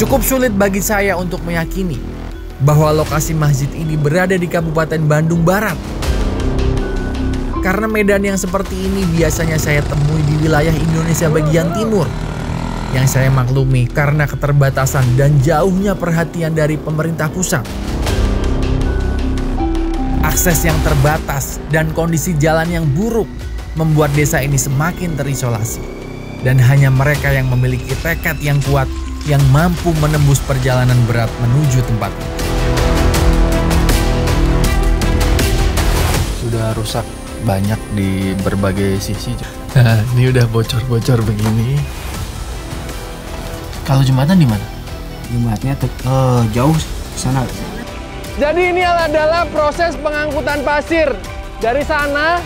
Cukup sulit bagi saya untuk meyakini bahwa lokasi masjid ini berada di Kabupaten Bandung Barat. Karena medan yang seperti ini biasanya saya temui di wilayah Indonesia bagian timur. Yang saya maklumi karena keterbatasan dan jauhnya perhatian dari pemerintah pusat. Akses yang terbatas dan kondisi jalan yang buruk membuat desa ini semakin terisolasi. Dan hanya mereka yang memiliki tekad yang kuat yang mampu menembus perjalanan berat menuju tempat ini. Sudah rusak banyak di berbagai sisi. Nah, ini udah bocor-bocor begini. Kalau jembatan di mana? Jembatannya jauh sana. Jadi ini adalah proses pengangkutan pasir dari sana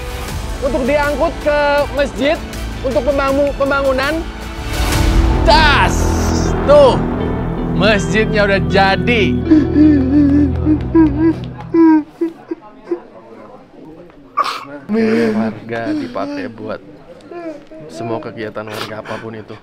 untuk diangkut ke masjid untuk pembangunan. Das! Tuh, masjidnya udah jadi. Warga dipakai buat semua kegiatan warga apapun itu.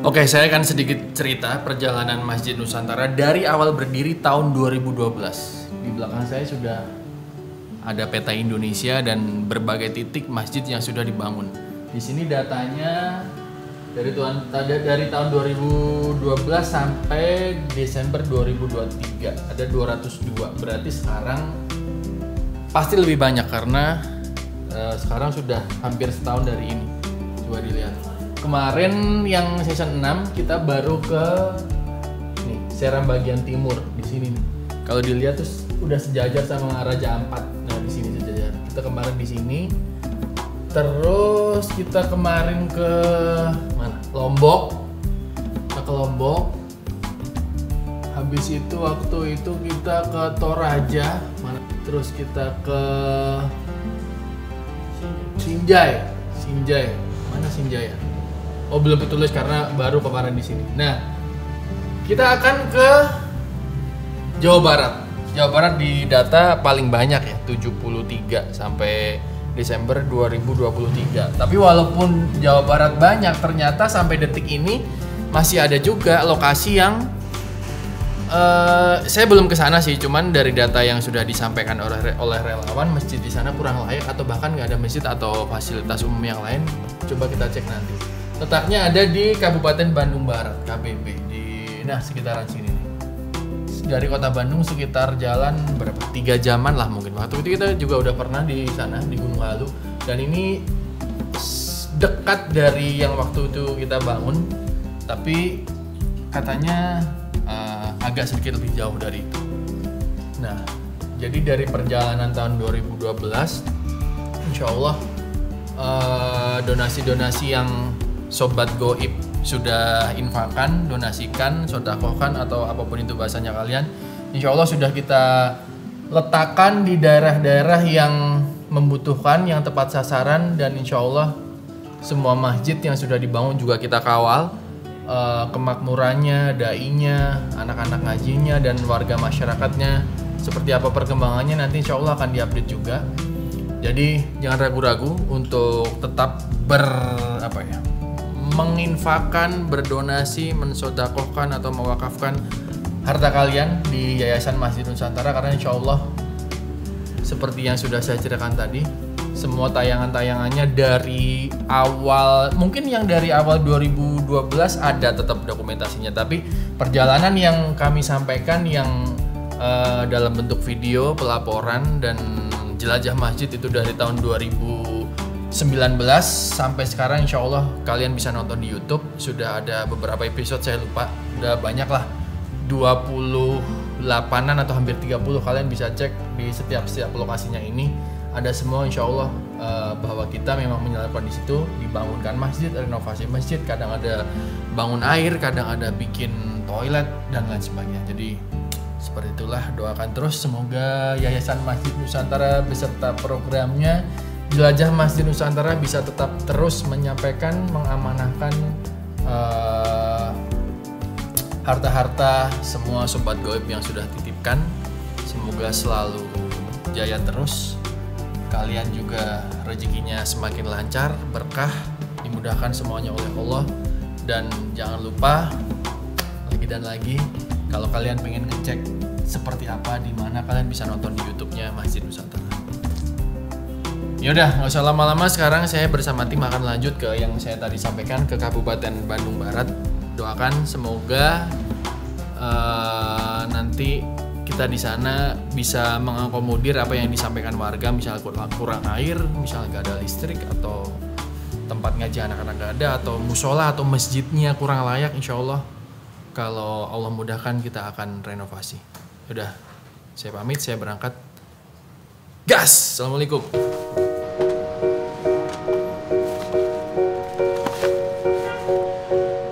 Oke, saya akan sedikit cerita perjalanan Masjid Nusantara dari awal berdiri tahun 2012. Di belakang saya sudah ada peta Indonesia dan berbagai titik masjid yang sudah dibangun. Di sini datanya dari tahun 2012 sampai Desember 2023 ada 202. Berarti sekarang pasti lebih banyak karena sekarang sudah hampir setahun dari ini. Coba dilihat. Kemarin yang season 6 kita baru ke nih, Seram bagian timur di sini nih. Kalau dilihat terus udah sejajar sama Raja Ampat. Nah, di sini sejajar. Kita kemarin di sini. Terus kita kemarin ke mana? Lombok. Kita ke Lombok. Habis itu waktu itu kita ke Toraja. Mana? Terus kita ke Sinjai. Mana Sinjai ya? Oh, belum ditulis karena baru kemarin di sini. Nah, kita akan ke Jawa Barat. Jawa Barat di data paling banyak ya, 73 sampai Desember 2023. Tapi walaupun Jawa Barat banyak, ternyata sampai detik ini masih ada juga lokasi yang saya belum ke sana sih, cuman dari data yang sudah disampaikan oleh relawan, masjid di sana kurang layak atau bahkan nggak ada masjid atau fasilitas umum yang lain. Coba kita cek nanti. Letaknya ada di Kabupaten Bandung Barat, KBB, di sekitaran sini nih. Dari kota Bandung sekitar jalan berapa? 3 jaman lah mungkin. Waktu itu kita juga udah pernah di sana, di Gunung Halu. Dan ini dekat dari yang waktu itu kita bangun, tapi katanya agak sedikit lebih jauh dari itu. Nah, jadi dari perjalanan tahun 2012, insya Allah donasi-donasi yang Sobat Goib sudah infakkan, donasikan, sodakohkan atau apapun itu bahasanya kalian, insya Allah sudah kita letakkan di daerah-daerah yang membutuhkan, yang tepat sasaran, dan insya Allah semua masjid yang sudah dibangun juga kita kawal, kemakmurannya, dai-nya, anak-anak ngajinya, dan warga masyarakatnya seperti apa perkembangannya nanti insya Allah akan diupdate juga. Jadi jangan ragu-ragu untuk tetap menginfakkan, berdonasi, mensodakohkan atau mewakafkan harta kalian di Yayasan Masjid Nusantara, karena insya Allah seperti yang sudah saya ceritakan tadi, semua tayangan-tayangannya dari awal, mungkin yang dari awal 2012 ada tetap dokumentasinya, tapi perjalanan yang kami sampaikan yang dalam bentuk video pelaporan dan jelajah masjid itu dari tahun 2019 sampai sekarang, insya Allah kalian bisa nonton di YouTube. Sudah ada beberapa episode, saya lupa, udah banyak lah, 28an atau hampir 30. Kalian bisa cek di setiap lokasinya ini ada semua, insya Allah, bahwa kita memang menyalakan di situ, dibangunkan masjid, renovasi masjid, kadang ada bangun air, kadang ada bikin toilet dan lain sebagainya. Jadi seperti itulah, doakan terus semoga Yayasan Masjid Nusantara beserta programnya Jelajah Masjid Nusantara bisa tetap terus menyampaikan, mengamanahkan harta-harta semua sobat goib yang sudah titipkan. Semoga selalu jaya terus. Kalian juga rezekinya semakin lancar, berkah, dimudahkan semuanya oleh Allah. Dan jangan lupa lagi dan lagi, kalau kalian pengen ngecek seperti apa, di mana, kalian bisa nonton di YouTube-nya Masjid Nusantara. Yaudah, nggak usah lama-lama. Sekarang saya bersama tim akan lanjut ke yang saya tadi sampaikan, ke Kabupaten Bandung Barat. Doakan semoga nanti kita di sana bisa mengakomodir apa yang disampaikan warga, misalnya kurang air, misalnya nggak ada listrik, atau tempat ngaji anak-anak nggak ada, atau musola atau masjidnya kurang layak. Insya Allah kalau Allah mudahkan kita akan renovasi. Udah, saya pamit, saya berangkat. Gas! Assalamualaikum.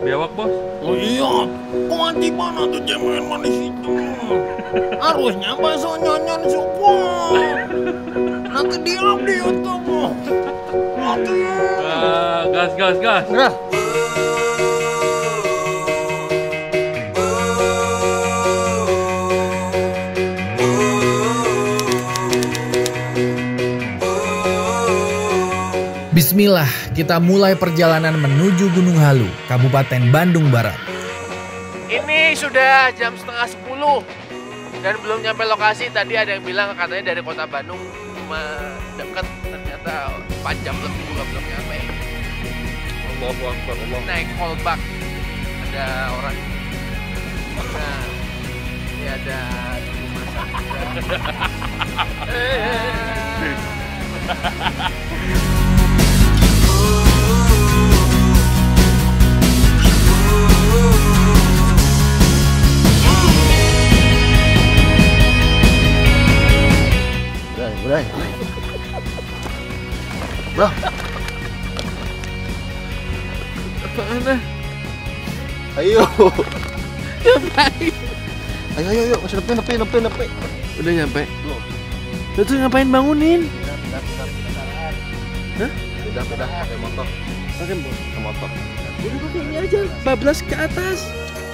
Biawak bos. Oh iya, kok di mana tuh jemaah manis itu? Harusnya bakso nyanyan semua. Nanti di YouTube. Nanti. Gas. Nah, Bismillah, kita mulai perjalanan menuju Gunung Halu, Kabupaten Bandung Barat. ini sudah jam setengah 10 dan belum nyampe lokasi. Tadi ada yang bilang katanya dari kota Bandung cuma dekat, ternyata 4 jam lebih juga belum nyampe. Allahu Akbar, Allah. Naik callback, ada orang. Nah, ini ada juru masak juga. Bray. Bro. Apaan ah? Ayo. Ngapain? Ayo, masih nepi. Udah nyampe? Belum. Lu tuh ngapain bangunin? Hah? Udah, pakai motor. Pakai motor. Udah pakai ini aja, bablas ke atas.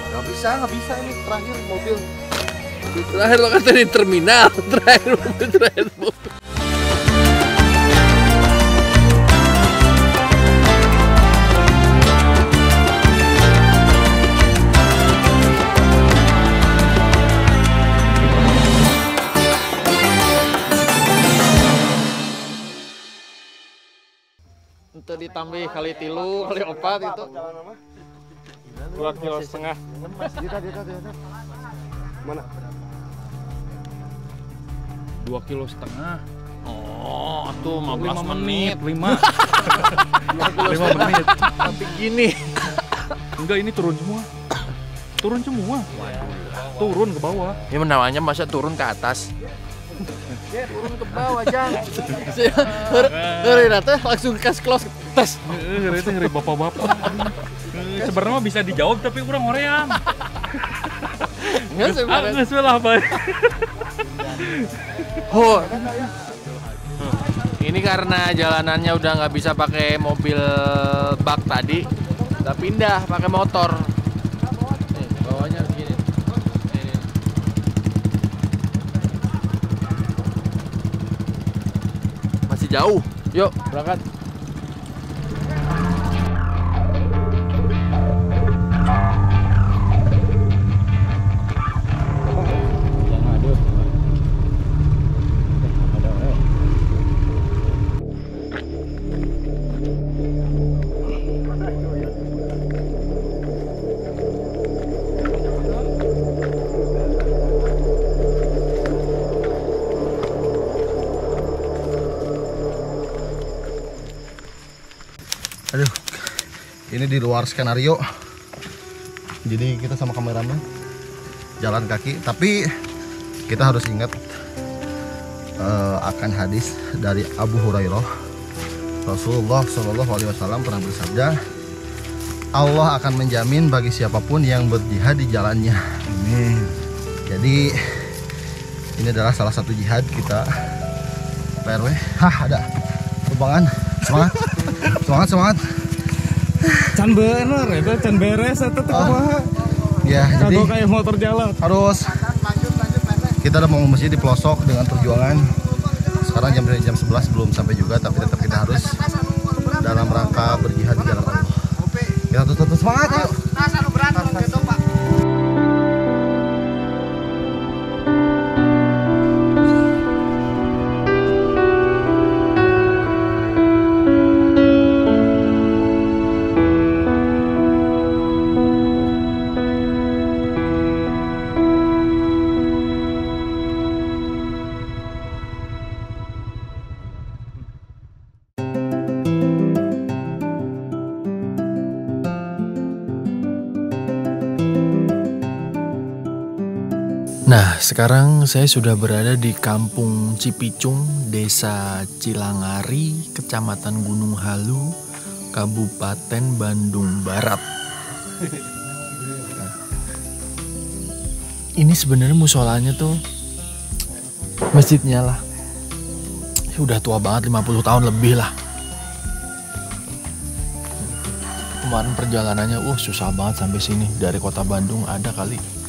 Gak bisa ini terakhir mobil. Terakhir lo kata di terminal, terakhir mobil. Itu ditambah kali 3, kali 4 itu. 2,5 kilo. Dita. Mana? 2,5 kilo. Oh, tuh 15 menit. 5 menit. Tapi gini. Enggak, ini turun semua. Turun ke bawah. Ini namanya masa turun ke atas. Turun ke bawah, Jang. Ngeri teh langsung cash close tes. Ngeri bapak-bapak. Sebenarnya bisa dijawab tapi kurang hoream. Nggak Nggak lah, Bay. Oh. Ini karena jalanannya udah nggak bisa pakai mobil bak tadi, udah pindah pakai motor. Nih, bawahnya begini. Ini. Masih jauh. Yuk, berangkat. Aduh, ini di luar skenario. Jadi kita sama kameramen jalan kaki, tapi kita harus ingat akan hadis dari Abu Hurairah. Rasulullah Shallallahu Alaihi Wasallam pernah bersabda, Allah akan menjamin bagi siapapun yang berjihad di jalannya. Amin. Jadi ini adalah salah satu jihad kita. PRW, ada tumpangan, semangat. Can bener itu, can beres itu apa? Ya, jadi kayak motor jalan. Harus. Kita udah mau masjid di pelosok dengan perjuangan. Sekarang jam 11 belum sampai juga, tapi tetap kita harus dalam rangka berjihad di jalan Allah. Kita tutup semangat yuk. Nah, sekarang saya sudah berada di Kampung Cipicung, Desa Cilangari, Kecamatan Gunung Halu, Kabupaten Bandung Barat. Ini sebenarnya musolanya tuh masjidnya lah. Udah tua banget, 50 tahun lebih lah. Kemarin perjalanannya susah banget sampai sini. Dari kota Bandung ada kali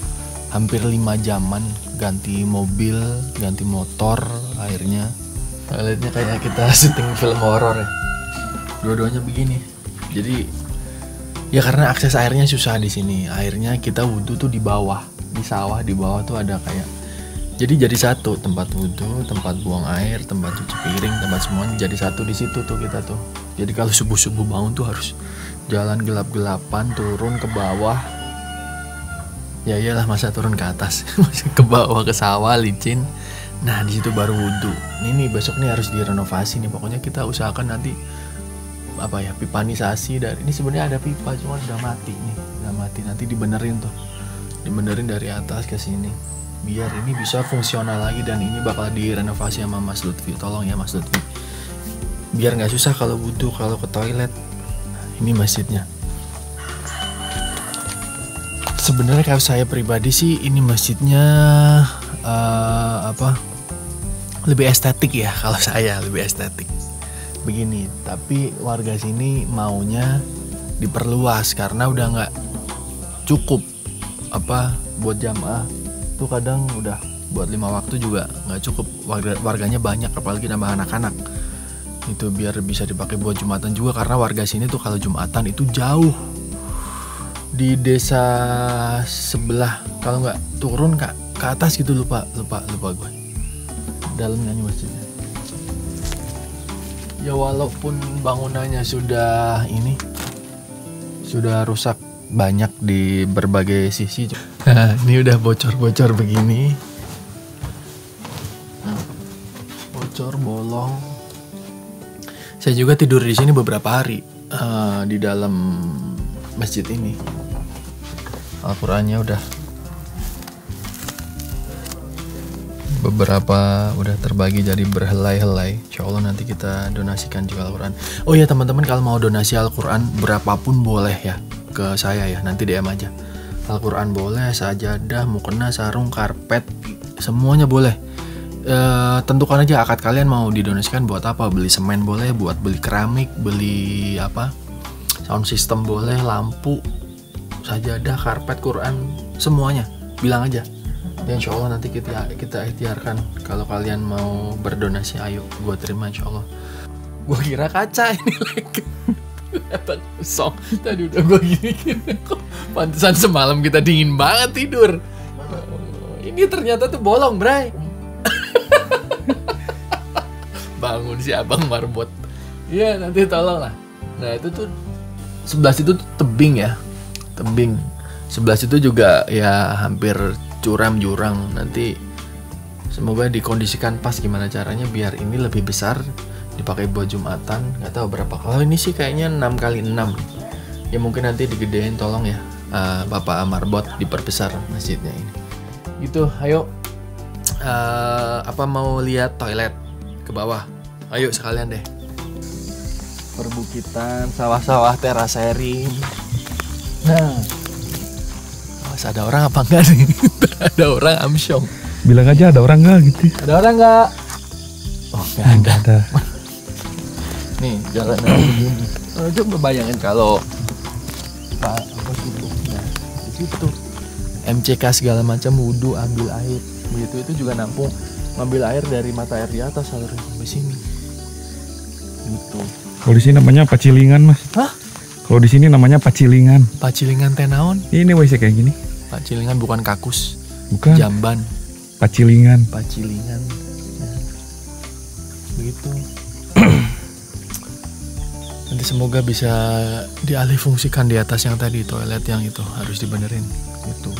hampir 5 jaman, ganti mobil, ganti motor, akhirnya toiletnya kayak kita syuting film horor ya. Dua-duanya begini. Jadi ya karena akses airnya susah di sini. Akhirnya kita wudhu tuh di bawah, di sawah di bawah tuh ada kayak. Jadi satu tempat wudhu, tempat buang air, tempat cuci piring, tempat semuanya jadi satu di situ tuh kita tuh. Jadi kalau subuh-subuh bangun tuh harus jalan gelap-gelapan turun ke bawah. Ya iyalah, masa turun ke atas, ke bawah ke sawah licin. Nah di situ baru wudhu. Ini besok nih harus direnovasi nih. Pokoknya kita usahakan nanti pipanisasi dari ini. Sebenarnya ada pipa cuma udah mati nih, udah mati. Nanti dibenerin tuh, dibenerin dari atas ke sini biar ini bisa fungsional lagi. Dan ini bakal direnovasi sama Mas Lutfi. Tolong ya Mas Lutfi, biar nggak susah kalau wudhu, kalau ke toilet. Ini masjidnya. Sebenarnya kalau saya pribadi sih ini masjidnya lebih estetik ya. Kalau saya lebih estetik begini, tapi warga sini maunya diperluas karena udah nggak cukup buat jamaah tuh. Kadang udah buat 5 waktu juga nggak cukup, warganya banyak, apalagi nambah anak-anak. Itu biar bisa dipakai buat Jumatan juga, karena warga sini tuh kalau Jumatan itu jauh di desa sebelah, kalau nggak turun ke atas gitu, lupa gue dalamnya nih masjidnya. Ya walaupun bangunannya sudah rusak banyak di berbagai sisi. Nah, ini udah bocor begini, bocor bolong. Saya juga tidur di sini beberapa hari di dalam masjid ini. Al-Qurannya udah beberapa udah terbagi jadi berhelai-helai. Insya Allah nanti kita donasikan juga Al-Quran. Oh ya teman-teman, kalau mau donasi Al-Quran berapapun boleh ya ke saya ya, nanti DM aja. Al-Quran boleh, sajadah, mukena, sarung, karpet, semuanya boleh. Tentukan aja akad kalian mau didonasikan buat apa. Beli semen boleh, buat beli keramik, beli sound system boleh, lampu, sajadah, karpet, Quran, semuanya bilang aja. Dan insya Allah nanti kita ikhtiarkan. Kalau kalian mau berdonasi, ayo gue terima insya Allah. Gue kira kaca ini lagi. Kelihatan kosong. Tadi udah gue gini-gini. Pantesan semalam kita dingin banget tidur. Ini ternyata tuh bolong, bray. Bangun si abang marbot. Iya nanti tolong lah. Nah itu tuh sebelah situ tuh tebing ya, tebing. Sebelah situ juga ya hampir curam jurang. Nanti semoga dikondisikan pas gimana caranya biar ini lebih besar. dipakai buat Jumatan, nggak tahu berapa. Kalau ini sih kayaknya 6x6 nih. Ya mungkin nanti digedein, tolong ya Bapak Amarbot diperbesar masjidnya ini. Gitu, ayo. Apa mau lihat toilet ke bawah? Ayo sekalian deh. Perbukitan, sawah-sawah, terasering. Nah, awas ada orang apa enggak nih? Ada orang amsyong. Bilang aja ada orang nggak gitu. Ada orang nggak? Oh nggak ada. Nih jalan begini. Coba bayangin kalau Pak Bos itu, nah di situ MCK segala macam, wudhu, ambil air, begitu itu juga nampung, ngambil air dari mata air di atas saluran sampai sini. Gitu. Kalau di sini namanya Pacilingan, Mas. Hah? Kalau di sini namanya Pacilingan. Pacilingan tenaon? Ini WC kayak gini. Pacilingan bukan kakus. Bukan. Jamban. Pacilingan. Pacilingan. Ya. Begitu. Nanti semoga bisa dialih fungsikan di atas yang tadi, toilet yang itu harus dibenerin gitu.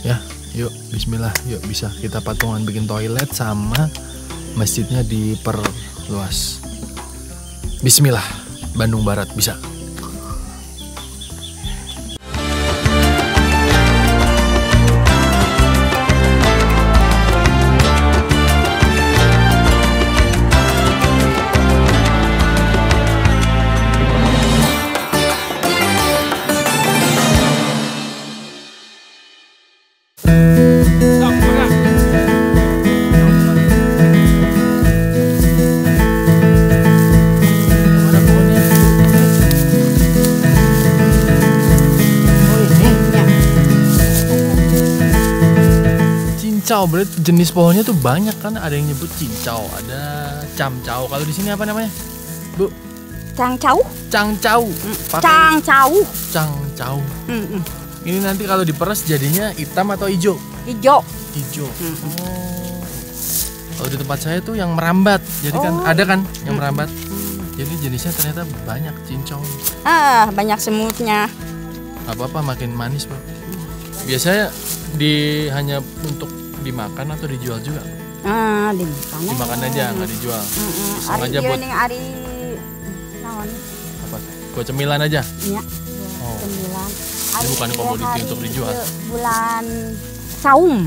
Ya, yuk bismillah, yuk bisa kita patungan bikin toilet sama masjidnya diperluas. Bismillah, Bandung Barat bisa. Cincau, berarti jenis pohonnya tuh banyak kan, ada yang nyebut cincau, ada camcau. Kalau di sini apa namanya, Bu? Cangcau. Cangcau. Cangcau. Cangcau. Ini nanti kalau diperes jadinya hitam atau hijau? Hijau. Hijau. Oh. Kalau di tempat saya tuh yang merambat, jadi kan ada kan yang merambat. Jadi jenisnya ternyata banyak cincau. Banyak semutnya. Apa-apa makin manis, Bro. Biasanya hanya untuk dimakan atau dijual juga? Dimakan. Dimakan aja, nggak dijual. Iseng Ari aja buat ari naon? apa? Buat cemilan aja. Iya. Oh. Cemilan. Ini bukan komoditi untuk dijual. Bulan Saum.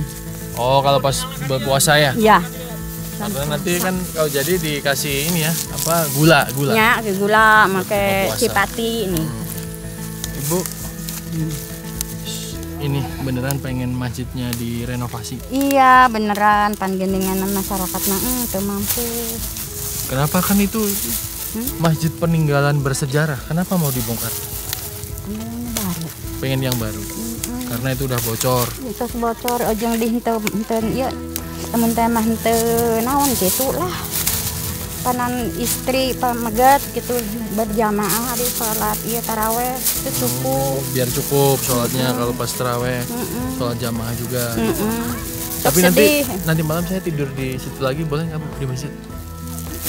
Oh, kalau pas berpuasa ya? Iya. Karena nanti kan kalau jadi dikasih ini ya, apa gula. Ya, gula make Berpuasa. cipati ini. Ibu, ini beneran pengen masjidnya direnovasi? Iya, beneran panggendingan masyarakat teu mampu. Kenapa kan itu masjid peninggalan bersejarah? Kenapa mau dibongkar? Baru. Pengen yang baru. Karena itu udah bocor. Itu bocor ojeng di henteu ieu temen teh mah henteu naon kitu lah. Panan istri pamegat gitu berjamaah di salat ieu tarawih itu cukup. Biar cukup sholatnya kalau pas tarawih. Sholat jamaah juga. Tapi nanti malam saya tidur di situ lagi, boleh nggak, Bu, di masjid?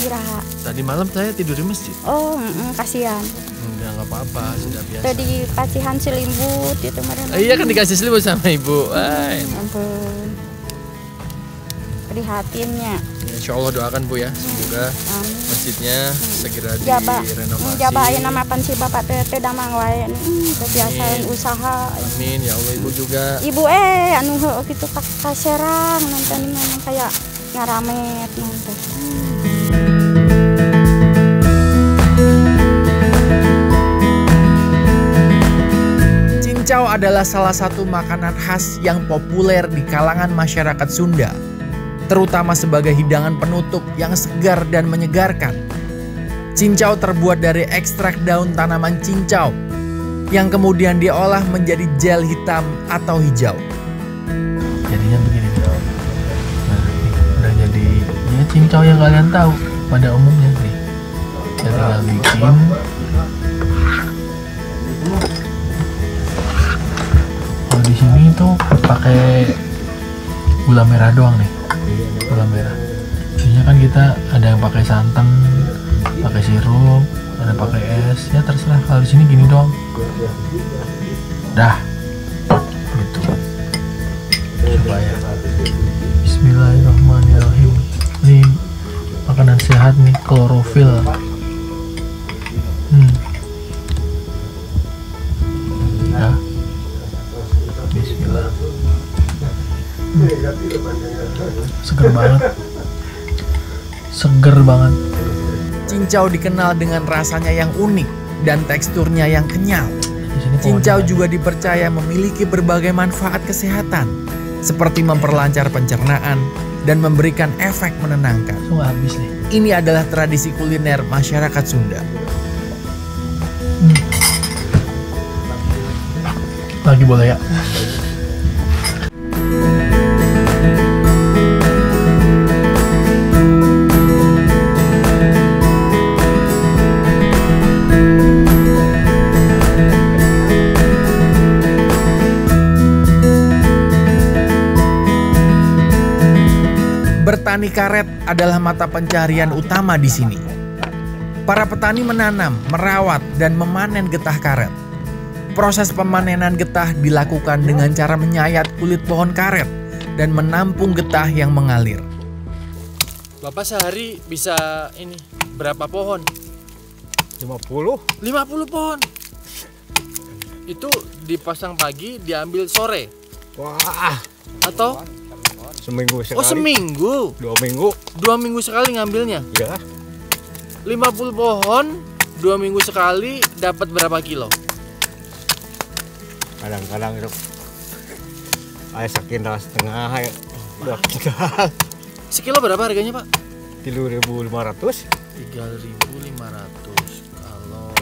Kira. Tadi malam saya tidur di masjid. Oh, kasihan. Enggak, nggak apa-apa, sudah biasa. Tadi pacihan selimbut itu kemarin. Iya kan dikasih selimut sama ibu. Ampun. Prihatinnya. Insya Allah doakan, Bu, ya, semoga masjidnya segera direnovasi. Jaba aya nama pan si bapak teh damang wae kebiasaan usaha. Amin ya Allah, Ibu juga. Ibu anu heuh kitu kaserang nonton memang kayak ngaramet nonton. Cincau adalah salah satu makanan khas yang populer di kalangan masyarakat Sunda, terutama sebagai hidangan penutup yang segar dan menyegarkan. Cincau terbuat dari ekstrak daun tanaman cincau yang kemudian diolah menjadi gel hitam atau hijau. Jadinya begini. Nah, ini udah jadi ya cincau yang kalian tahu pada umumnya nih. Kita tinggal bikin. Kalau di sini tuh pakai gula merah doang nih. Gula merah. Biasanya kan kita ada yang pakai santan, pakai sirup, ada pakai es, ya terserah. Kalau di sini gini doang. Dah. Gitu. Coba ya. Bismillahirrahmanirrahim. Ini makanan sehat nih, klorofil. Ya. Bismillah. Seger banget. Seger banget. Cincau dikenal dengan rasanya yang unik dan teksturnya yang kenyal. Di sini pohonnya Cincau banyak. juga dipercaya memiliki berbagai manfaat kesehatan, seperti memperlancar pencernaan dan memberikan efek menenangkan. Langsung habis nih. Ini adalah tradisi kuliner masyarakat Sunda. Lagi boleh ya? Bertani karet adalah mata pencarian utama di sini. Para petani menanam, merawat, dan memanen getah karet. Proses pemanenan getah dilakukan dengan cara menyayat kulit pohon karet dan menampung getah yang mengalir. Bapak sehari bisa ini berapa pohon? 50. 50 pohon. Itu dipasang pagi, diambil sore. Wah, Atau seminggu sekali. oh seminggu. 2 minggu. 2 minggu sekali ngambilnya. Ya, 50 pohon 2 minggu sekali dapat berapa kilo? kadang-kadang itu ayah sekintal setengah ya. Udah kita Sekilo berapa harganya, Pak? 3.500. 3.500. Kalau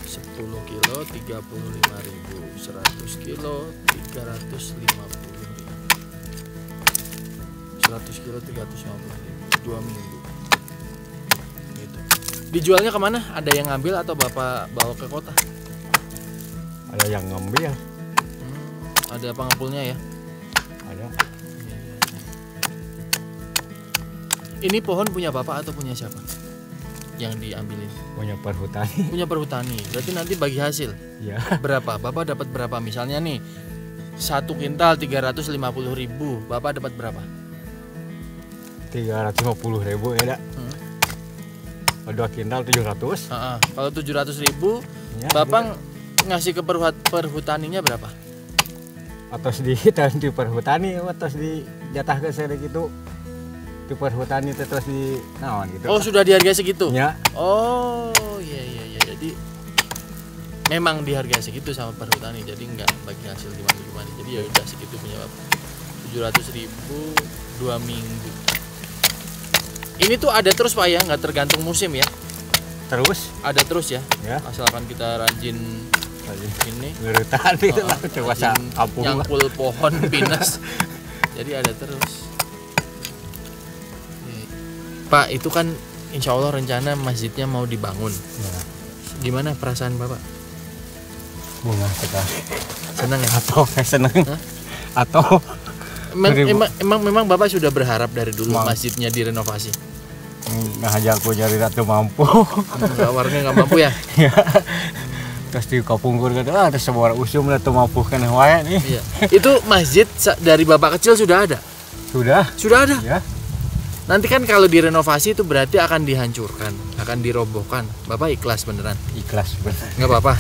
10 kilo 35.000, 100 kilo 350.000. 100 kilo 350.000, 2 minggu. Gitu. Dijualnya kemana? Ada yang ngambil atau Bapak bawa ke kota? Ada yang ngambil, Ada pengepulnya ya? ada. Ini pohon punya Bapak atau punya siapa? Yang diambilin? Punya perhutani. Punya perhutani. Berarti nanti bagi hasil. Ya, Berapa? Bapak dapat berapa? Misalnya nih 1 kintal 350.000, Bapak dapat berapa? 350.000 ya, dak. 2 kintal 700. Kalau 700.000, Ya, Bapak ngasih ke perhutaninya berapa? atas di perhutani, atas di jatah ke saya gitu. Di perhutani terus di naon gitu. Oh, sudah dihargai segitu? Ya, Oh, iya. Jadi memang dihargai segitu sama perhutani. Jadi nggak bagi hasil gimana. Jadi ya udah segitu punya Bapak. 700.000 2 minggu. Ini tuh ada terus Pak ya, nggak tergantung musim ya? terus Ada terus ya? ya. Asalkan kita rajin ini Ngerutan itu lah coba sa rajin kampung lah. nyangkul pohon pinus. Jadi ada terus. Nih. Pak, itu kan insya Allah rencana masjidnya mau dibangun. Ya, Gimana perasaan Bapak? bunga sekali. Senang ya? Atau seneng. Hah? Atau Memang Bapak sudah berharap dari dulu Mau. masjidnya direnovasi. ngajak aku nyari ratu mampu. Enggak, warga nggak mampu ya? Ya. Terus di kapungkur ada terus semua usum ratu mampu kan wae nih. Iya. Itu masjid dari Bapak kecil sudah ada? Sudah. Sudah ada? Ya. Nanti kan kalau direnovasi itu berarti akan dihancurkan, akan dirobohkan. Bapak ikhlas beneran? Ikhlas bener. Nggak apa-apa?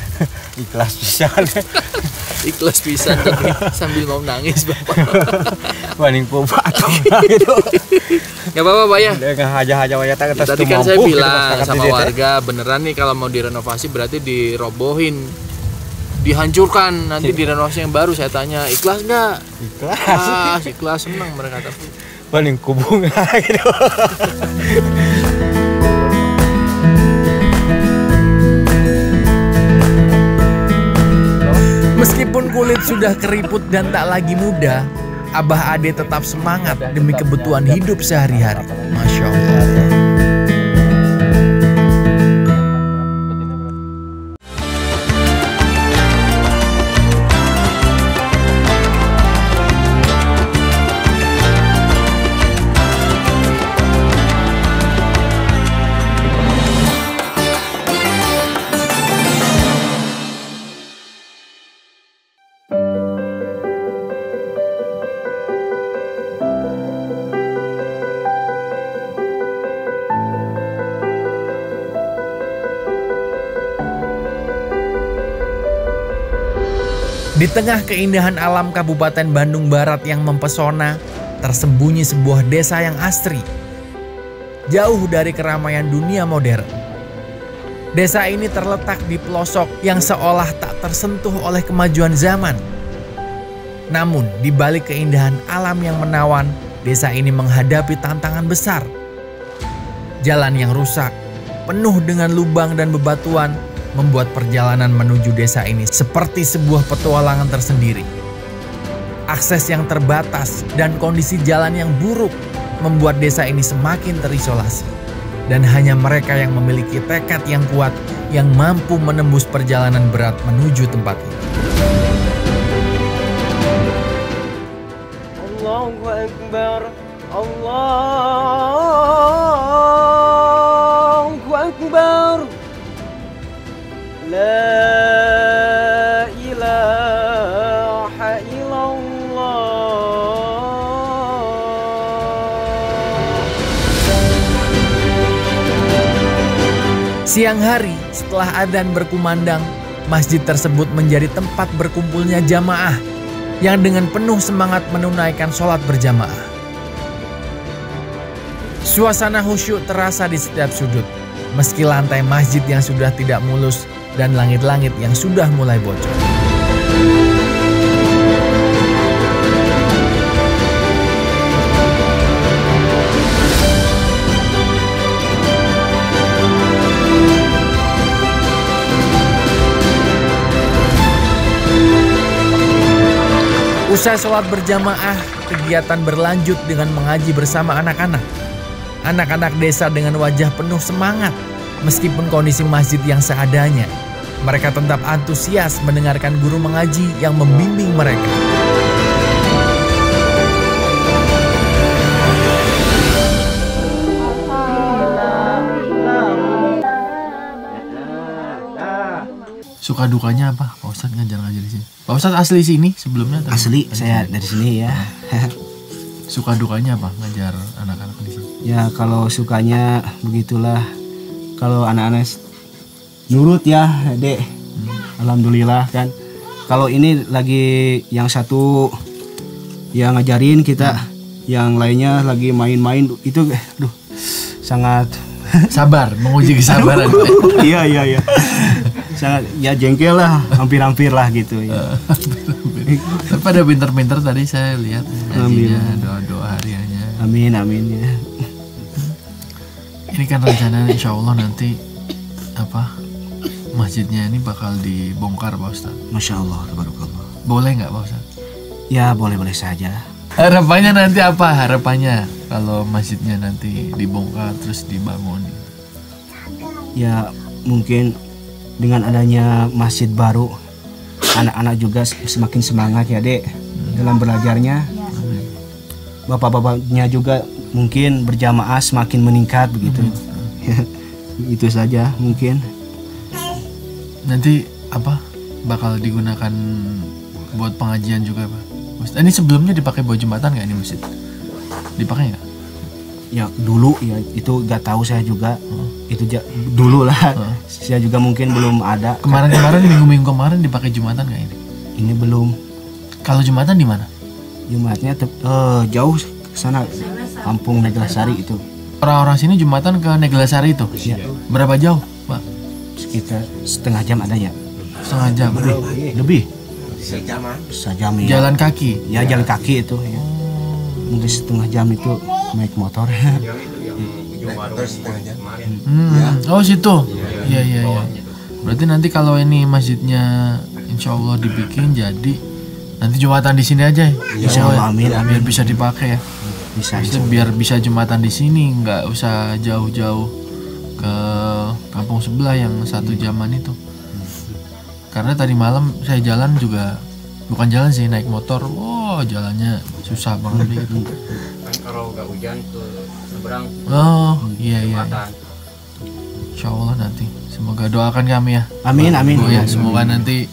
Ikhlas bisa. Ikhlas pisan tapi sambil mau nangis Bapak. Paling kuat gitu. Nggak apa-apa Pak ya? Dengan haja-haja wae tak atas Tadi tu kan saya mampu, gitu, bilang masyarakat sama di desa. warga beneran nih kalau mau direnovasi berarti dirobohin, dihancurkan, nanti direnovasi yang baru. Saya tanya ikhlas nggak? Ikhlas. Ikhlas, senang mereka tapi. Paling kubung gitu. Meskipun kulit sudah keriput dan tak lagi muda, Abah Ade tetap semangat demi kebutuhan hidup sehari-hari. Masya Allah. Di tengah keindahan alam Kabupaten Bandung Barat yang mempesona, tersembunyi sebuah desa yang asri, jauh dari keramaian dunia modern. Desa ini terletak di pelosok yang seolah tak tersentuh oleh kemajuan zaman. Namun, di balik keindahan alam yang menawan, desa ini menghadapi tantangan besar. Jalan yang rusak, penuh dengan lubang dan bebatuan, membuat perjalanan menuju desa ini seperti sebuah petualangan tersendiri. Akses yang terbatas dan kondisi jalan yang buruk membuat desa ini semakin terisolasi. Dan hanya mereka yang memiliki tekad yang kuat yang mampu menembus perjalanan berat menuju tempat ini. Allahu Akbar, Allahu Akbar, La ilaha illallah. Siang hari setelah adzan berkumandang, masjid tersebut menjadi tempat berkumpulnya jamaah yang dengan penuh semangat menunaikan sholat berjamaah. Suasana khusyuk terasa di setiap sudut, meski lantai masjid yang sudah tidak mulus dan langit-langit yang sudah mulai bocor. Usai sholat berjamaah, kegiatan berlanjut dengan mengaji bersama anak-anak. Anak-anak desa dengan wajah penuh semangat, meskipun kondisi masjid yang seadanya. Mereka tetap antusias mendengarkan guru mengaji yang membimbing mereka. Suka dukanya apa Pak Ustadz ngajar-ngajar di sini? Pak Ustadz asli sini sebelumnya? Asli, saya dari sini ya. Suka dukanya apa ngajar anak-anak di sini? Ya kalau sukanya begitulah. Kalau anak-anak nurut ya, Dek. Alhamdulillah kan. Kalau ini lagi yang satu yang ngajarin kita, yang lainnya lagi main-main itu aduh sangat sabar, menguji kesabaran. Iya. Sangat ya jengkel lah, hampir-hampir lah gitu ya. Tapi pada pinter-pinter tadi saya lihat ngajinya, doa-doa hariannya. Amin ya. Ini kan rencana insya Allah nanti masjidnya ini bakal dibongkar Pak Ustadz. Masya Allah, tabarakallah. Boleh nggak Pak Ustadz? Ya boleh-boleh saja. Harapannya nanti apa? Harapannya kalau masjidnya nanti dibongkar terus dibangun? Ya mungkin dengan adanya masjid baru, anak-anak juga semakin semangat ya Dek dalam belajarnya. Bapak-bapaknya juga mungkin berjamaah semakin meningkat begitu. Itu saja mungkin. Nanti bakal digunakan buat pengajian juga Pak? Ini sebelumnya dipakai buat jembatan nggak ini masjid? Dipakai nggak? Ya dulu ya itu nggak tahu saya juga. Itu dulu lah. Saya juga mungkin belum ada. Kemarin minggu-minggu kemarin dipakai jembatan nggak ini? Ini belum. Kalau jembatan di mana? Jumatnya jauh ke sana, Kampung Neglasari itu. Orang-orang sini jembatan ke Neglasari itu? Iya. Berapa jauh Pak? Sekitar setengah jam adanya. Setengah jam? Lebih. Sejam ya. Jalan kaki? Ya jalan kaki itu ya. Mungkin setengah jam itu naik motor. Oh situ? Iya. Berarti nanti kalau ini masjidnya insya Allah dibikin jadi nanti jumatan di sini aja. Insya Allah, amin. Biar bisa dipakai ya. Bisa. Biar bisa jumatan di sini, nggak usah jauh-jauh ke kampung sebelah yang satu jaman itu. Karena tadi malam saya jalan juga bukan jalan sih, naik motor. Jalannya susah banget gitu. Kan kalau nggak hujan ke seberang. Oh iya. Insya Allah nanti. Semoga doakan kami ya. Amin. Ya, semoga nanti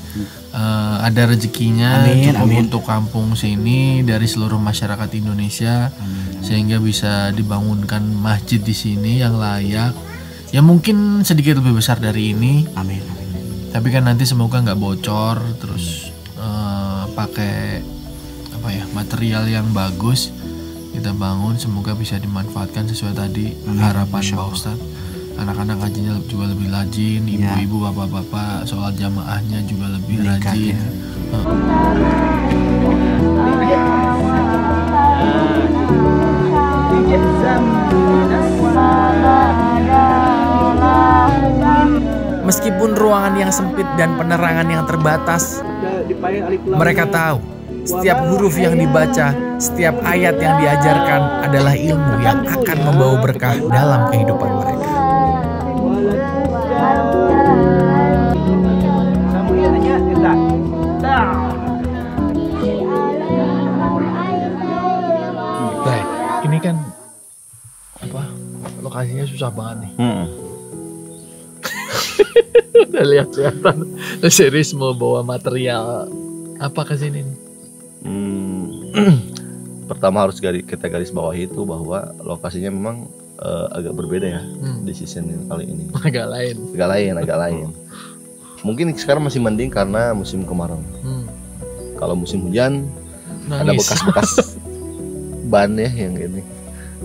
ada rezekinya cukup untuk kampung sini dari seluruh masyarakat Indonesia. Sehingga bisa dibangunkan masjid di sini yang layak. Ya mungkin sedikit lebih besar dari ini. Amin. Tapi kan nanti semoga nggak bocor terus pakai apa ya, material yang bagus kita bangun, semoga bisa dimanfaatkan sesuai tadi harapan Pak Ustadz. Anak-anak ngajinya juga lebih rajin, ibu-ibu, bapak-bapak sholat jamaahnya juga lebih rajin. Meskipun ruangan yang sempit dan penerangan yang terbatas, mereka tahu setiap huruf yang dibaca, setiap ayat yang diajarkan adalah ilmu yang akan membawa berkah dalam kehidupan mereka. Baik, ini kan apa? Lokasinya susah banget nih. Udah lihat kelihatan serius mau bawa material apa ke sini nih? Pertama harus kita garis bawahi itu bahwa lokasinya memang agak berbeda ya di season kali ini. Agak lain. Mungkin sekarang masih mending karena musim kemarau. Kalau musim hujan ada bekas-bekas ban ya yang ini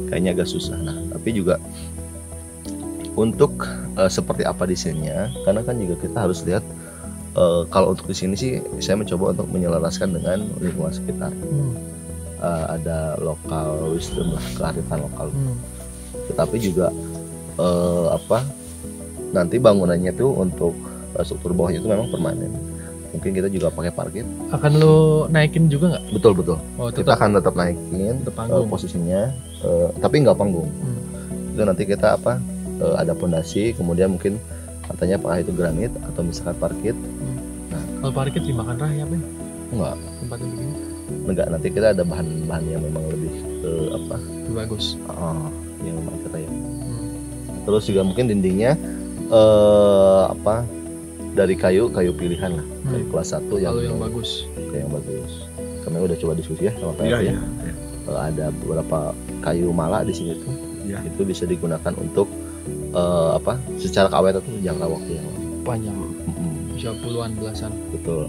kayaknya agak susah. Nah, tapi juga untuk seperti apa desainnya, karena kan juga kita harus lihat kalau untuk di sini sih saya mencoba untuk menyelaraskan dengan lingkungan sekitar. Ada lokal wisdom lah, kearifan lokal. Tetapi juga nanti bangunannya tuh untuk struktur bawahnya itu memang permanen. Mungkin kita juga pakai parkir. Akan lo naikin juga nggak? Betul. Oh, kita akan tetap naikin posisinya, tapi nggak panggung. Itu nanti kita ada pondasi, kemudian mungkin katanya apakah itu granit atau misalkan parkit. Nah, kalau parkit dimakan raya apa? Enggak. Tempatnya begini? Enggak, nanti kita ada bahan-bahan yang memang lebih lebih bagus. Yang memang kita ya. Terus juga mungkin dindingnya dari kayu pilihan lah, kayu kelas 1 yang bagus. Yang bagus. Kami udah coba diskusi ya sama Pak RT. Ada beberapa kayu mala di sini tuh. Itu bisa digunakan untuk secara keawetan tuh jangka waktu yang panjang. Bisa puluhan belasan. Betul.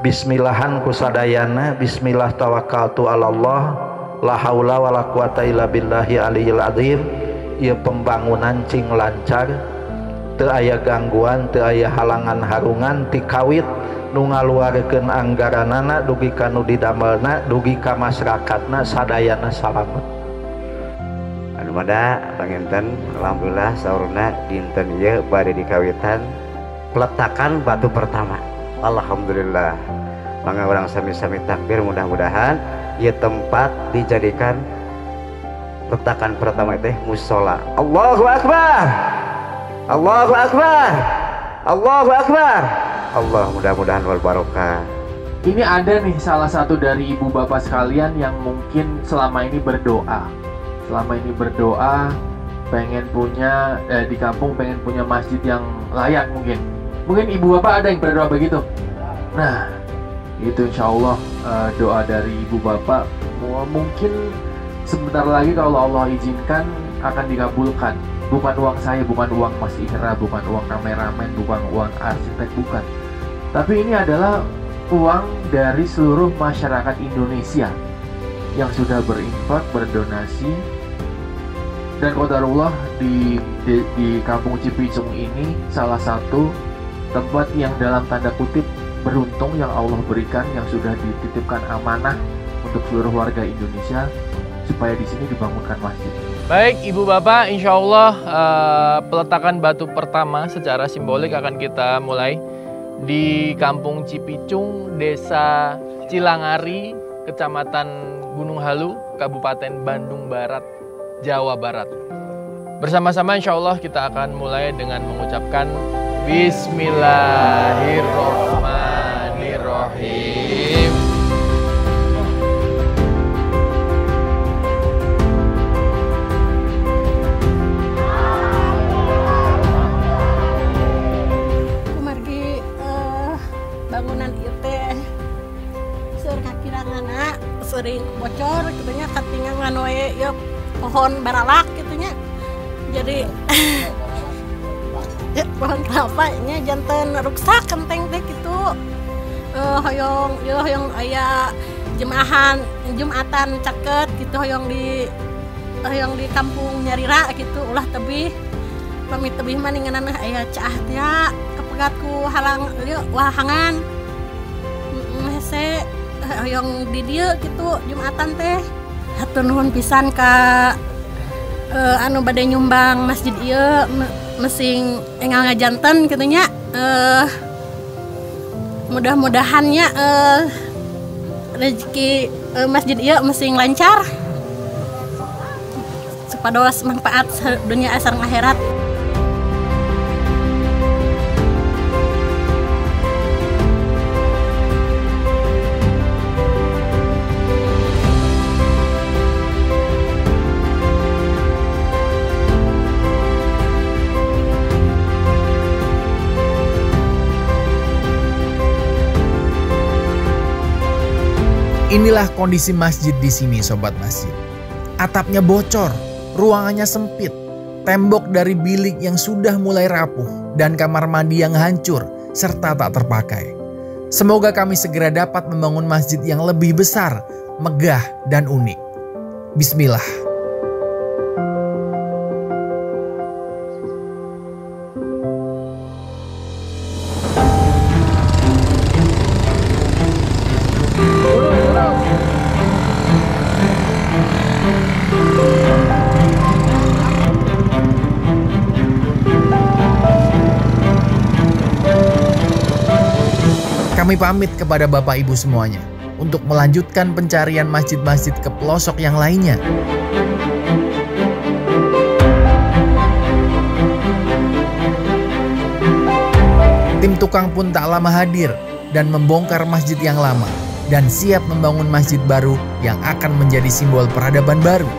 Bismillahan kusadayana, bismillah tawakkaltu ala Allah, la haula wala quwata illa billahi aliyil azim. Ieu pembangunan cing lancar, teu aya gangguan, teu aya halangan harungan ti kawit nu ngaluarkeun anggaranana dugi ka nu didamelna, dugi ka masyarakatna sadayana salamet. Anu mada panginten alhamdulillah saurna dinten ieu bade dikawitan peletakan batu pertama. Alhamdulillah, mangga orang sami-sami takbir, mudah-mudahan ieu tempat dijadikan letakan pertama teh musola. Allahu akbar, Allahu akbar, Allahu akbar. Allah mudah-mudahan wal barokah. Ini ada nih salah satu dari ibu bapak sekalian yang mungkin selama ini berdoa, pengen punya di kampung pengen punya masjid yang layak mungkin. Mungkin ibu bapak ada yang berdoa begitu. Nah, itu insya Allah doa dari ibu bapak mungkin sebentar lagi kalau Allah izinkan akan dikabulkan. Bukan uang saya, bukan uang Mas Ihra, bukan uang kameramen, bukan uang arsitek, bukan. Tapi ini adalah uang dari seluruh masyarakat Indonesia yang sudah berinfak, berdonasi. Dan qadarullah di kampung Cipicung ini salah satu tempat yang dalam tanda kutip beruntung yang Allah berikan, yang sudah dititipkan amanah untuk seluruh warga Indonesia supaya di sini dibangunkan masjid. Baik ibu bapak, insya Allah peletakan batu pertama secara simbolik akan kita mulai di kampung Cipicung, desa Cilangari, Kecamatan Gunung Halu, Kabupaten Bandung Barat, Jawa Barat. Bersama-sama insya Allah kita akan mulai dengan mengucapkan Bismillahirrohmanirrohim. Kumargi bangunan itu anak sering bocor gitunya katingan wae ya pohon baralak gitunya jadi ya, pohon kelapa nya janten rusak kenteng teh gitu hoyong aya jumatan caket gitu hoyong di kampung Nyarira gitu ulah tebih pamit tebih mah ninganan aya caah teh kepegat ku halang wahangan hese yang di dia gitu Jumatan teh hatur nuhun pisan ka anu bade nyumbang masjid ieu mesing enggal ngajanten kitu nya mudah-mudahannya rezeki masjid ieu mesing lancar supados manfaat dunia sareng akhirat. Inilah kondisi masjid di sini, sobat masjid. Atapnya bocor, ruangannya sempit, tembok dari bilik yang sudah mulai rapuh, dan kamar mandi yang hancur serta tak terpakai. Semoga kami segera dapat membangun masjid yang lebih besar, megah, dan unik. Bismillah. Kami pamit kepada Bapak Ibu semuanya untuk melanjutkan pencarian masjid-masjid ke pelosok yang lainnya. Tim tukang pun tak lama hadir dan membongkar masjid yang lama dan siap membangun masjid baru yang akan menjadi simbol peradaban baru.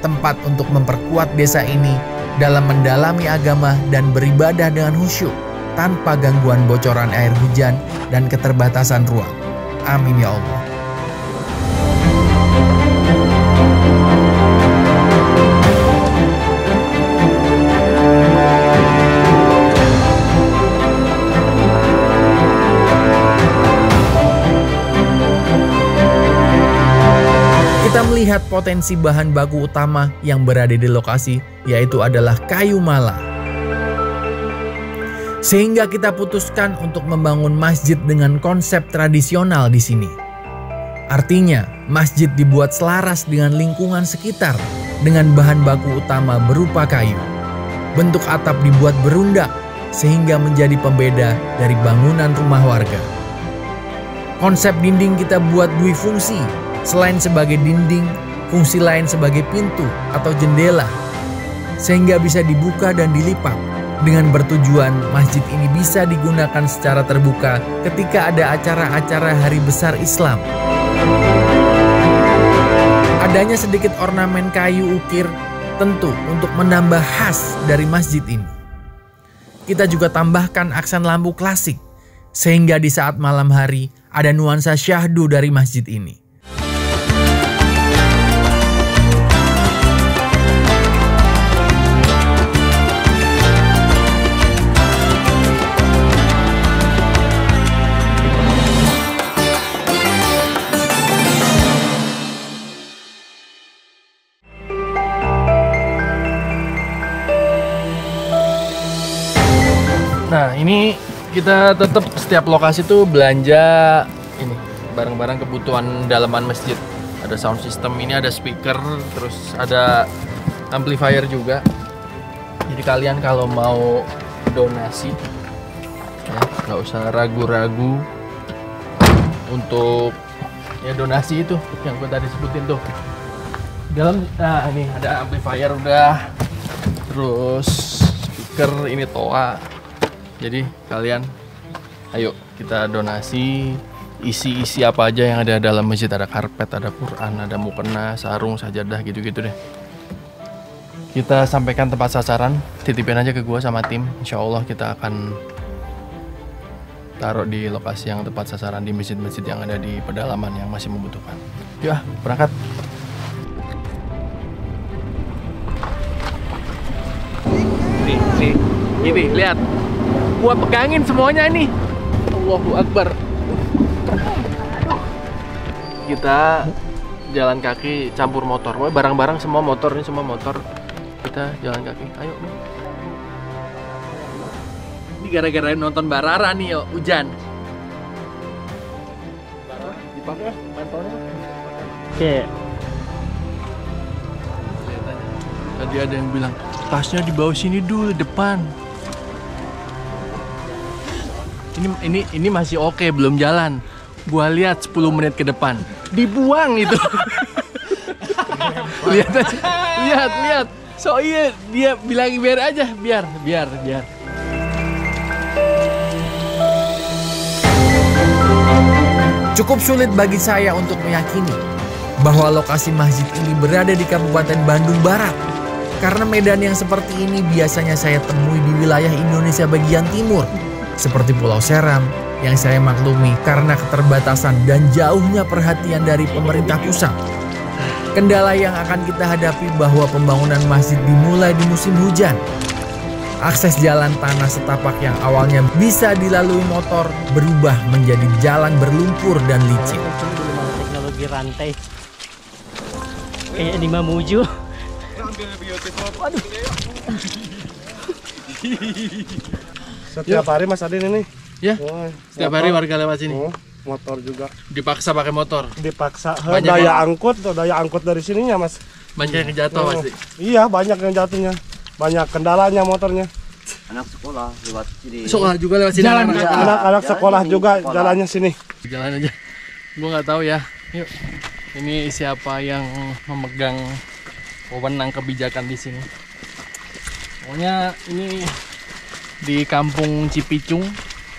Tempat untuk memperkuat desa ini dalam mendalami agama dan beribadah dengan khusyuk, tanpa gangguan bocoran air hujan dan keterbatasan ruang. Amin ya Allah. Kita melihat potensi bahan baku utama yang berada di lokasi, yaitu adalah kayu mala. Sehingga kita putuskan untuk membangun masjid dengan konsep tradisional di sini. Artinya, masjid dibuat selaras dengan lingkungan sekitar dengan bahan baku utama berupa kayu. Bentuk atap dibuat berundak sehingga menjadi pembeda dari bangunan rumah warga. Konsep dinding kita buat dui fungsi, selain sebagai dinding, fungsi lain sebagai pintu atau jendela, sehingga bisa dibuka dan dilipat. Dengan bertujuan masjid ini bisa digunakan secara terbuka ketika ada acara-acara hari besar Islam. Adanya sedikit ornamen kayu ukir tentu untuk menambah khas dari masjid ini. Kita juga tambahkan aksen lampu klasik sehingga di saat malam hari ada nuansa syahdu dari masjid ini. Nah, ini kita tetap setiap lokasi tuh belanja ini barang-barang kebutuhan dalaman masjid. Ada sound system, ini ada speaker, terus ada amplifier juga. Jadi kalian kalau mau donasi, ya, nggak usah ragu-ragu untuk ya donasi itu yang gue tadi sebutin tuh. Dalam ini ada amplifier udah, terus speaker, ini toa. Jadi kalian ayo kita donasi, isi apa aja yang ada dalam masjid. Ada karpet, ada Quran, ada mukena, sarung, sajadah, gitu-gitu deh. Kita sampaikan tempat sasaran, titipin aja ke gua sama tim. Insya Allah kita akan taruh di lokasi yang tepat sasaran di masjid-masjid yang ada di pedalaman yang masih membutuhkan. Yuk, berangkat. Nih, gini, lihat. Gua pegangin semuanya nih. Allahu Akbar. Kita jalan kaki campur motor. Barang-barang semua motor, ini semua motor. Kita jalan kaki. Ayo nih. Ini gara-gara nonton Barara nih, yo, hujan. Dipakai mantelnya. Oke. Tadi ada yang bilang, tasnya di bawah sini dulu, depan. Ini masih oke, belum jalan. Gua lihat 10 menit ke depan, dibuang itu. Lihat aja, lihat. So iya, dia bilang biar aja, biar. Cukup sulit bagi saya untuk meyakini bahwa lokasi masjid ini berada di Kabupaten Bandung Barat. Karena medan yang seperti ini biasanya saya temui di wilayah Indonesia bagian timur, seperti Pulau Seram, yang saya maklumi karena keterbatasan dan jauhnya perhatian dari pemerintah pusat. Kendala yang akan kita hadapi bahwa pembangunan masjid dimulai di musim hujan. Akses jalan tanah setapak yang awalnya bisa dilalui motor berubah menjadi jalan berlumpur dan licin. Teknologi rantai kayak di Mamuju. Waduh. Setiap hari Mas Adin ini? Ya, setiap hari warga lewat sini. Motor juga. Dipaksa pakai motor. Dipaksa. Daya angkut dari sininya Mas. Banyak yang jatuh pasti. Iya, banyak yang jatuhnya. Banyak kendalanya motornya. Anak sekolah lewat sini. Sekolah juga lewat sini. Anak sekolah juga jalannya sini. Jalan aja. Gua nggak tahu ya. Yuk. Ini siapa yang memegang wewenang kebijakan di sini. Pokoknya ini di Kampung Cipicung,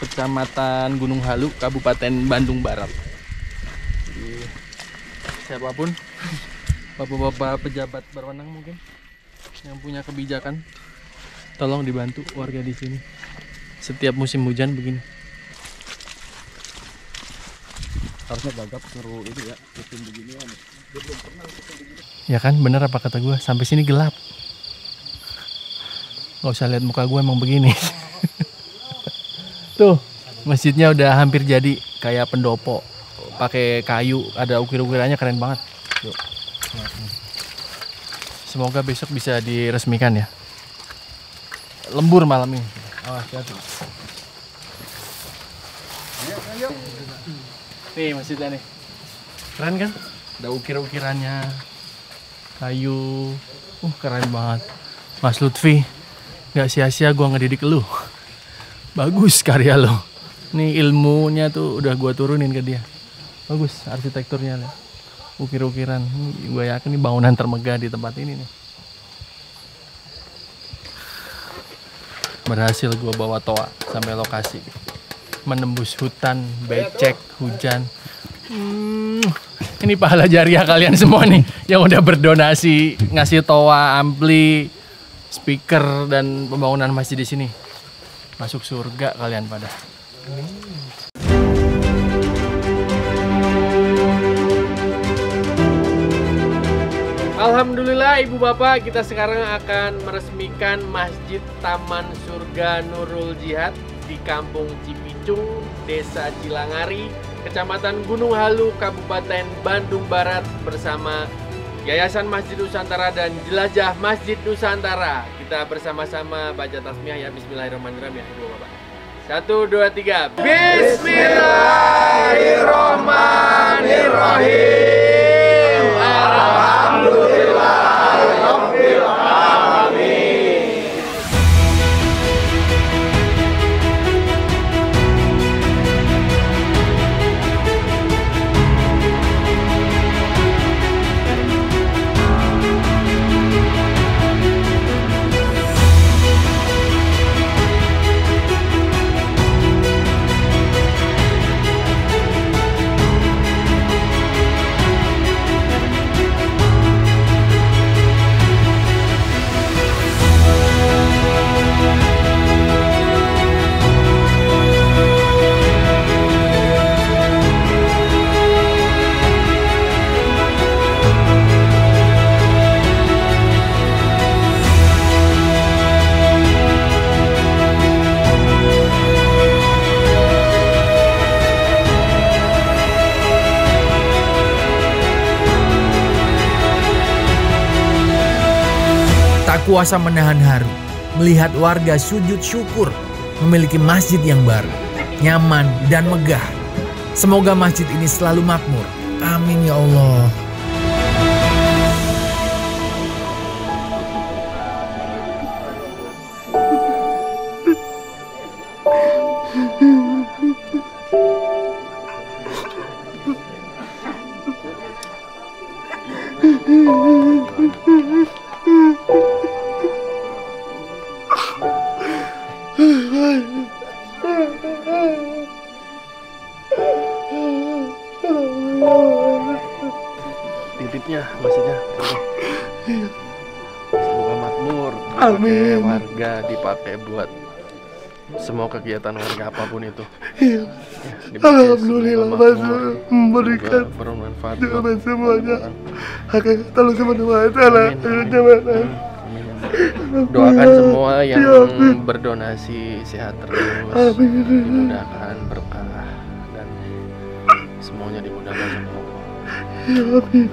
Kecamatan Gunung Halu, Kabupaten Bandung Barat. Jadi, siapapun, bapak-bapak pejabat berwenang mungkin yang punya kebijakan, tolong dibantu warga di sini. Setiap musim hujan begini. Harusnya gagap suruh itu ya, musim begini kan. Ya kan, bener apa kata gue? Sampai sini gelap. Gak usah lihat muka gue, emang begini. Tuh, masjidnya udah hampir jadi kayak pendopo, pakai kayu, ada ukir-ukirannya keren banget. Yuk. Semoga besok bisa diresmikan ya. Lembur malam ini. Awas, hati. Ayo. Nih masjidnya nih, keren kan? Ada ukir-ukirannya, kayu, keren banget. Mas Lutfi, gak sia-sia gua ngedidik lu. Bagus karya lo. Nih ilmunya tuh udah gua turunin ke dia. Bagus arsitekturnya, ukir-ukiran. Gue yakin ini bangunan termegah di tempat ini nih. Berhasil gua bawa toa sampai lokasi. Menembus hutan, becek, hujan. Ini pahala jariah kalian semua nih yang udah berdonasi, ngasih toa, ampli, speaker, dan pembangunan masjid di sini. Masuk surga kalian pada. Alhamdulillah Ibu Bapak, kita sekarang akan meresmikan Masjid Taman Surga Nurul Jihad di Kampung Cipicung, Desa Cilangari, Kecamatan Gunung Halu, Kabupaten Bandung Barat bersama Yayasan Masjid Nusantara dan Jelajah Masjid Nusantara. Kita bersama-sama baca tasmiyah ya. Bismillahirrahmanirrahim ya Ibu Bapak. 1, 2, 3. Bismillahirrahmanirrahim. Alhamdulillahirabbil alamin. tak kuasa menahan haru melihat warga sujud syukur memiliki masjid yang baru, nyaman dan megah. Semoga masjid ini selalu makmur. Amin ya Allah. Titipnya masjidnya. Semoga makmur. Amin. Warga dipakai buat semua kegiatan warga apapun itu. Ya, Alhamdulillah masuk memberikan bermanfaat dengan semuanya. Hakikat Allah Subhanahu wa taala. Doakan semua yang berdonasi sehat terus, dimudahkan berkah dan semuanya dimudahkan sama Allah. Amin.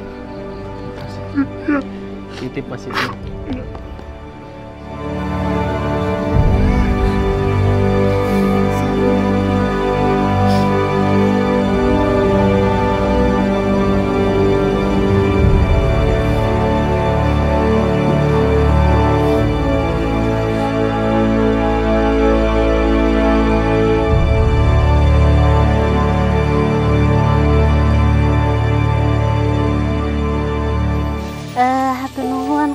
Titip masjidnya.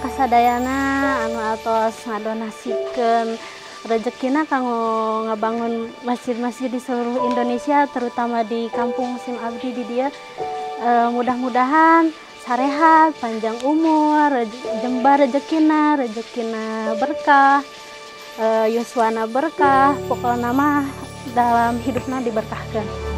Kasadayana anu atos ngadonasikeun rezekina kanggo ngabangun masjid-masjid di seluruh Indonesia, terutama di kampung Sim Abdi di dia. Mudah-mudahan sarehat, panjang umur, jembar rezekina berkah, yuswana berkah, pokokna mah dalam hidupna diberkahkeun.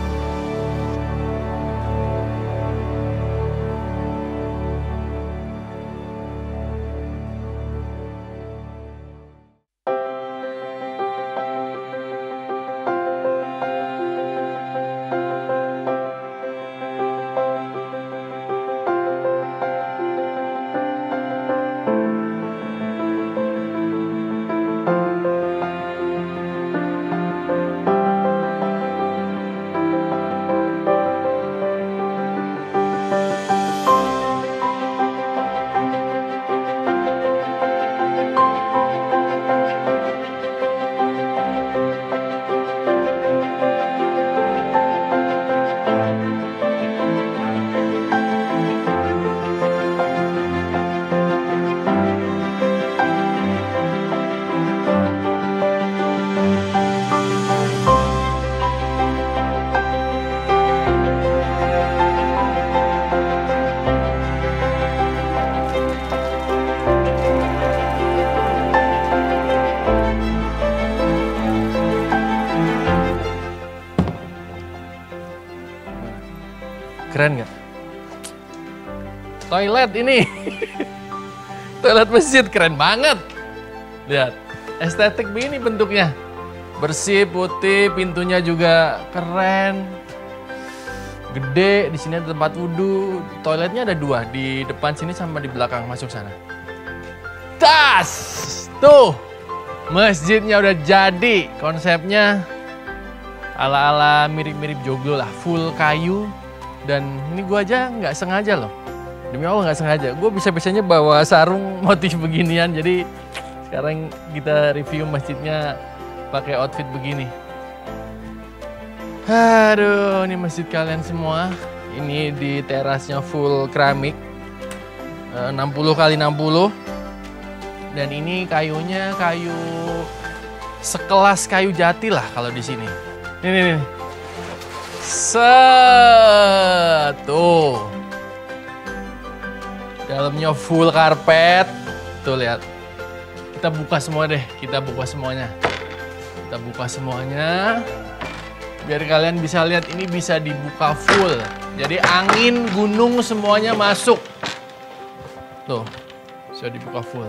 Keren nggak? Toilet ini. Toilet masjid keren banget. Lihat, estetik begini bentuknya. Bersih, putih, pintunya juga keren. Gede, di sini ada tempat wudhu. Toiletnya ada 2, di depan sini sama di belakang, masuk sana. Tas! Tuh, masjidnya udah jadi. Konsepnya ala-ala mirip-mirip joglo lah, full kayu. Dan ini gue aja nggak sengaja loh, demi Allah nggak sengaja. Gue bisa-bisanya bawa sarung motif beginian, jadi sekarang kita review masjidnya pakai outfit begini. Aduh, ini masjid kalian semua. Ini di terasnya full keramik, 60 x 60. Dan ini kayunya kayu sekelas kayu jati lah kalau di sini. Nih. Tuh. Dalamnya full karpet. Tuh lihat. Kita buka semua deh, kita buka semuanya. Biar kalian bisa lihat ini bisa dibuka full. Jadi angin, gunung semuanya masuk. Tuh, bisa dibuka full.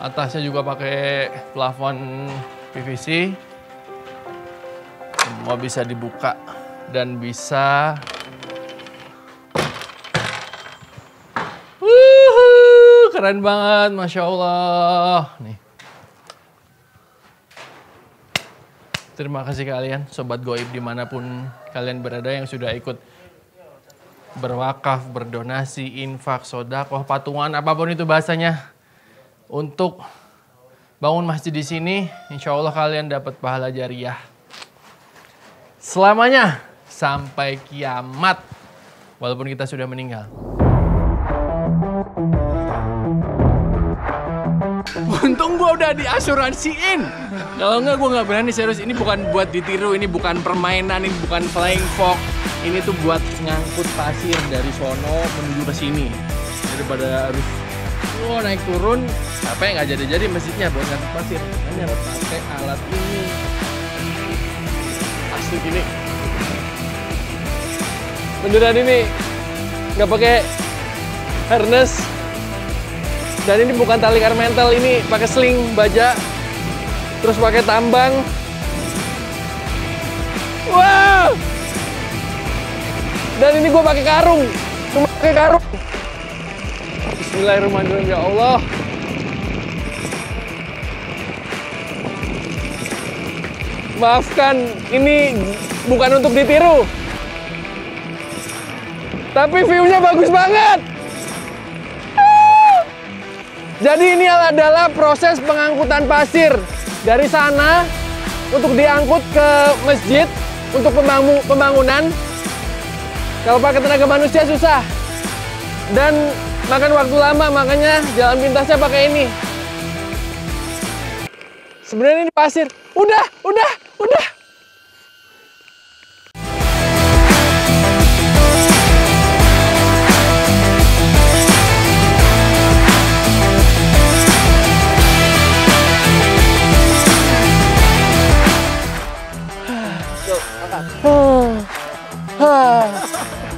Atasnya juga pakai plafon PVC. Semua bisa dibuka dan bisa Keren banget, Masya Allah. Nih. Terima kasih kalian, Sobat Goib dimanapun kalian berada yang sudah ikut berwakaf, berdonasi, infak, sodakoh, patungan, apapun itu bahasanya. Untuk bangun masjid di sini, insya Allah kalian dapat pahala jariah. Selamanya, sampai kiamat. Walaupun kita sudah meninggal. Untung gue udah diasuransiin. Kalau enggak gue nggak berani, serius. Ini bukan buat ditiru, ini bukan permainan, ini bukan flying fox. Ini tuh buat ngangkut pasir dari sono menuju ke sini. Daripada harus naik turun, apa yang nggak jadi masjidnya buat ngangkut pasir. Makanya harus pakai alat ini. Asli gini. Beneran ini nggak pakai harness. Dan ini bukan tali karmentel, ini pakai sling baja, terus pakai tambang. Wow! Dan ini gue pakai karung, cuma pakai karung. Bismillahirrahmanirrahim, ya Allah. Maafkan, ini bukan untuk ditiru, tapi view-nya bagus banget. Jadi ini adalah proses pengangkutan pasir dari sana untuk diangkut ke masjid untuk pembangunan. Kalau pakai tenaga manusia susah dan makan waktu lama, makanya jalan pintasnya pakai ini. Sebenarnya ini pasir. Udah.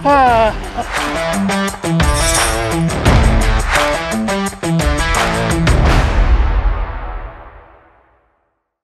Ha.